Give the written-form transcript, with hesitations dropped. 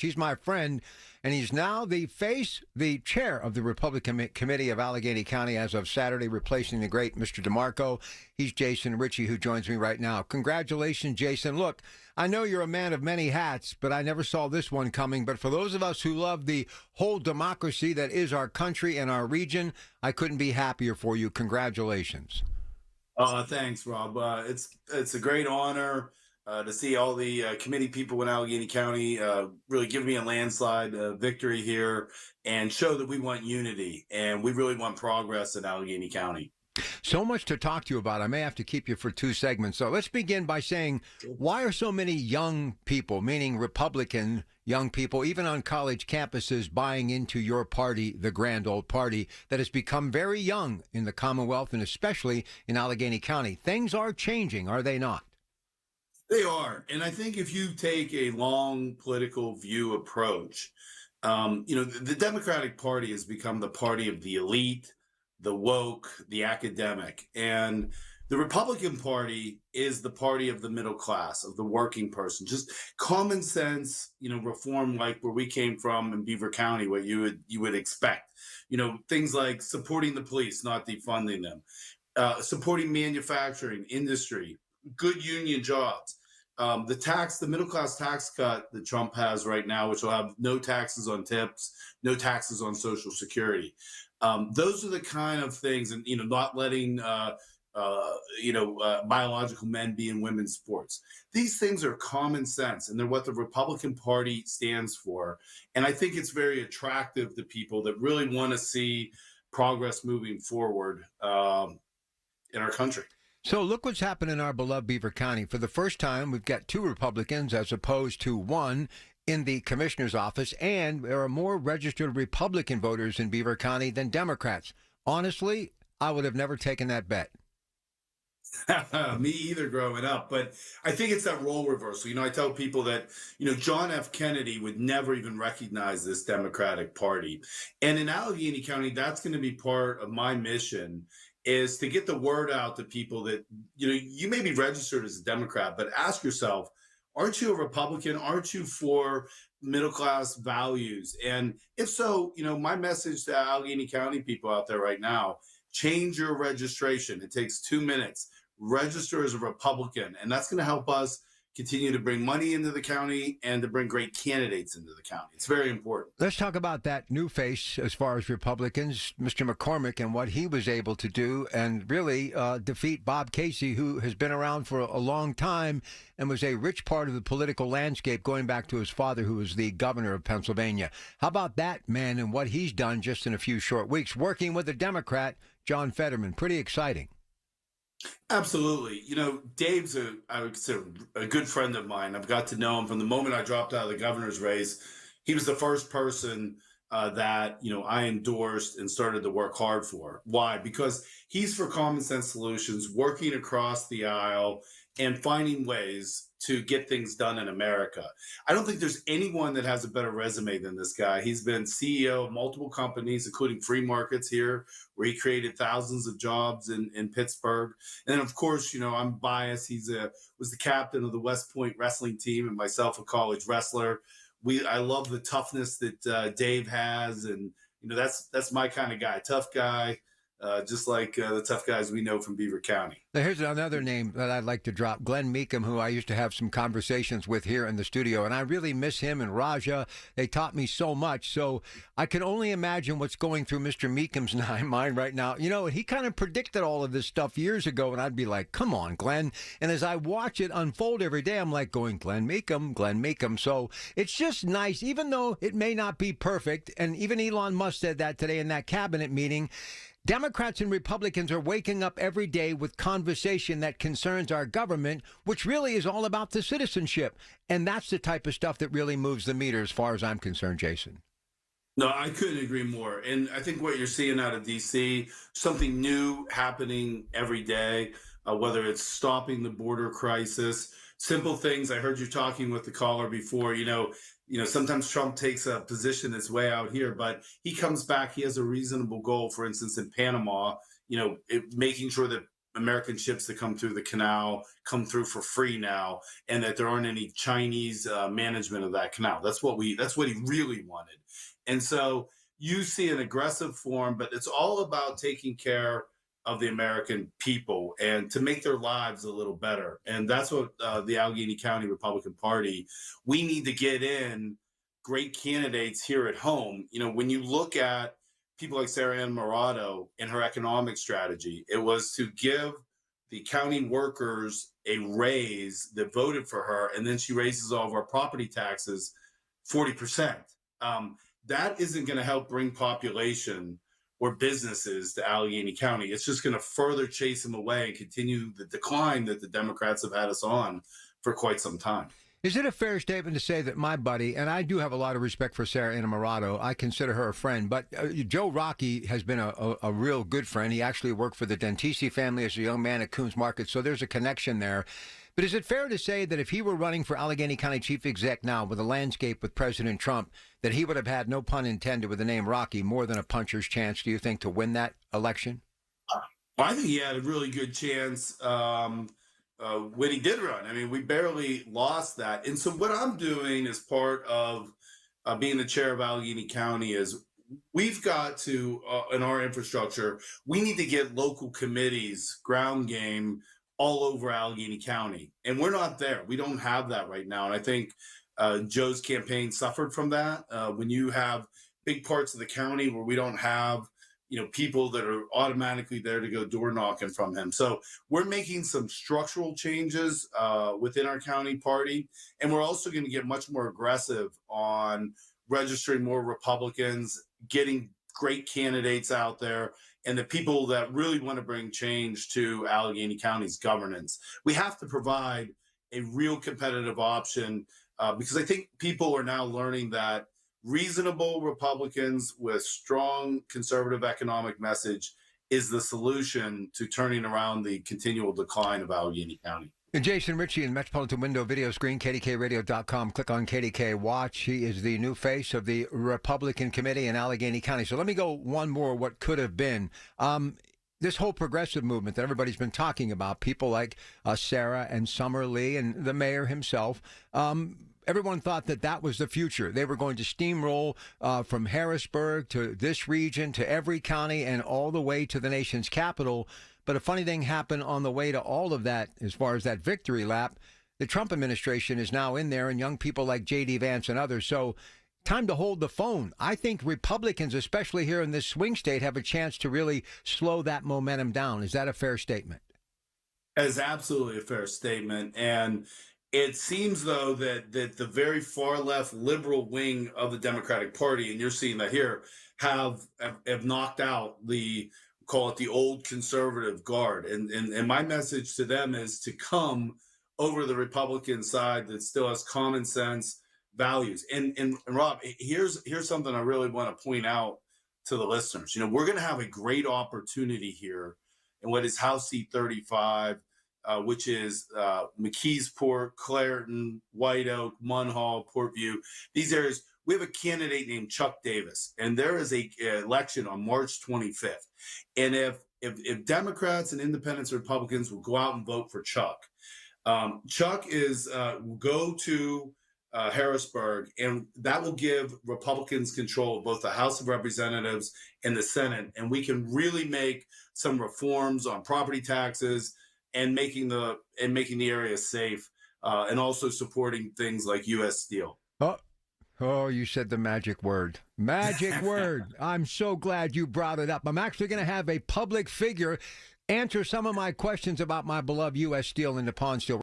He's my friend, and he's now the chair of the Republican Committee of Allegheny County as of Saturday, replacing the great Mr. DeMarco. He's Jason Richey, who joins me right now. Congratulations, Jason. Look, I know you're a man of many hats, but I never saw this one coming. But for those of us who love the whole democracy that is our country and our region, I couldn't be happier for you. Congratulations. Thanks, Rob. It's a great honor to see all the committee people in Allegheny County really give me a landslide victory here and show that we want unity and we really want progress in Allegheny County. So much to talk to you about. I may have to keep you for two segments. So let's begin by saying, why are so many young people, meaning Republican young people, even on college campuses, buying into your party, the grand old party, that has become very young in the Commonwealth and especially in Allegheny County? Things are changing, are they not? They are. And I think if you take a long political view approach, the Democratic Party has become the party of the elite, the woke, the academic. And the Republican Party is the party of the middle class, of the working person. Just common sense, reform like where we came from in Beaver County, what you would expect. Things like supporting the police, not defunding them, supporting manufacturing, industry, good union jobs. The middle class tax cut that Trump has right now, which will have no taxes on tips, no taxes on Social Security. Those are the kind of things, and not letting biological men be in women's sports. These things are common sense, and they're what the Republican Party stands for. And I think it's very attractive to people that really want to see progress moving forward in our country. So look what's happened in our beloved Beaver County. For the first time, we've got two Republicans as opposed to one in the commissioner's office, and there are more registered Republican voters in Beaver County than Democrats. Honestly, I would have never taken that bet. Me either growing up, but I think it's that role reversal. I tell people that, John F. Kennedy would never even recognize this Democratic Party. And in Allegheny County, that's going to be part of my mission, is to get the word out to people that, you may be registered as a Democrat, but ask yourself, aren't you a Republican? Aren't you for middle class values? And if so, my message to Allegheny County people out there right now, change your registration. It takes 2 minutes. Register as a Republican, and that's going to help us continue to bring money into the county and to bring great candidates into the county. It's very important. Let's talk about that new face as far as Republicans, Mr. McCormick, and what he was able to do and really defeat Bob Casey, who has been around for a long time and was a rich part of the political landscape going back to his father, who was the governor of Pennsylvania. How about that man and what he's done just in a few short weeks, working with a Democrat, John Fetterman? Pretty exciting. Absolutely. Dave's I would consider a good friend of mine. I've got to know him from the moment I dropped out of the governor's race. He was the first person that, I endorsed and started to work hard for. Why? Because he's for common sense solutions, working across the aisle and finding ways to get things done in America. I don't think there's anyone that has a better resume than this guy. He's been CEO of multiple companies, including Free Markets here, where he created thousands of jobs in Pittsburgh. And then, of course, I'm biased. Was the captain of the West Point wrestling team, and myself a college wrestler. I love the toughness that Dave has, and that's my kind of guy, tough guy. Just like the tough guys we know from Beaver County. Now, here's another name that I'd like to drop, Glenn Meekum, who I used to have some conversations with here in the studio, and I really miss him and Raja. They taught me so much, so I can only imagine what's going through Mr. Meekum's mind right now. He kind of predicted all of this stuff years ago, and I'd be like, come on, Glenn. And as I watch it unfold every day, I'm like going, Glenn Meekum, Glenn Meekum. So it's just nice, even though it may not be perfect, and even Elon Musk said that today in that cabinet meeting, Democrats and Republicans are waking up every day with conversation that concerns our government, which really is all about the citizenship. And that's the type of stuff that really moves the meter as far as I'm concerned, Jason. No, I couldn't agree more. And I think what you're seeing out of D.C., something new happening every day, whether it's stopping the border crisis, simple things. I heard you talking with the caller before, sometimes Trump takes a position that's way out here, but he comes back. He has a reasonable goal, for instance, in Panama, making sure that American ships that come through the canal come through for free now, and that there aren't any Chinese management of that canal. That's what he really wanted. And so you see an aggressive form, but it's all about taking care of the American people and to make their lives a little better. And that's what the Allegheny County Republican Party, we need to get in great candidates here at home. You know, when you look at people like Sarah Ann Morato and her economic strategy, it was to give the county workers a raise that voted for her, and then she raises all of our property taxes 40%. That isn't going to help bring population or businesses to Allegheny County. It's just going to further chase them away and continue the decline that the Democrats have had us on for quite some time. Is it a fair statement to say that my buddy, and I do have a lot of respect for Sarah Innamorato, I consider her a friend, but Joe Rockey has been a real good friend. He actually worked for the Dentisi family as a young man at Coons Market, so there's a connection there. But is it fair to say that if he were running for Allegheny County Chief Exec now with a landscape with President Trump, that he would have had, no pun intended, with the name Rockey, more than a puncher's chance, do you think, to win that election? Well, I think he had a really good chance when he did run. I mean, we barely lost that. And so what I'm doing as part of being the chair of Allegheny County is we've got to, in our infrastructure, we need to get local committees, ground game, all over Allegheny County. And we're not there. We don't have that right now. And I think Joe's campaign suffered from that. When you have big parts of the county where we don't have, you know, people that are automatically there to go door knocking from him. So we're making some structural changes within our county party. And we're also going to get much more aggressive on registering more Republicans, getting great candidates out there, and the people that really want to bring change to Allegheny County's governance. We have to provide a real competitive option because I think people are now learning that reasonable Republicans with strong conservative economic message is the solution to turning around the continual decline of Allegheny County. And Jason Richey in the Metropolitan Window video screen, KDKRadio.com. Click on KDK Watch. He is the new face of the Republican Committee in Allegheny County. So let me go one more, what could have been. This whole progressive movement that everybody's been talking about, people like Sarah and Summer Lee and the mayor himself, everyone thought that that was the future. They were going to steamroll from Harrisburg to this region to every county and all the way to the nation's capital. But a funny thing happened on the way to all of that as far as that victory lap. The Trump administration is now in there, and young people like J.D. Vance and others. So time to hold the phone. I think Republicans, especially here in this swing state, have a chance to really slow that momentum down. Is that a fair statement? That is absolutely a fair statement. And it seems, though, that the very far left liberal wing of the Democratic Party, and you're seeing that here, have knocked out the, call it the old conservative guard. And my message to them is to come over to the Republican side that still has common sense values. And Rob, here's something I really want to point out to the listeners. You know, we're going to have a great opportunity here in what is House Seat 35, which is McKeesport, Clairton, White Oak, Munhall, Portview. These areas, we have a candidate named Chuck Davis, and there is a election on March 25th. And if Democrats and independents and Republicans will go out and vote for Chuck, Chuck will go to Harrisburg, and that will give Republicans control of both the House of Representatives and the Senate, and we can really make some reforms on property taxes and making the area safe, and also supporting things like U.S. Steel. Oh, you said the magic word. Magic word. I'm so glad you brought it up. I'm actually going to have a public figure answer some of my questions about my beloved U.S. Steel and Nippon Steel.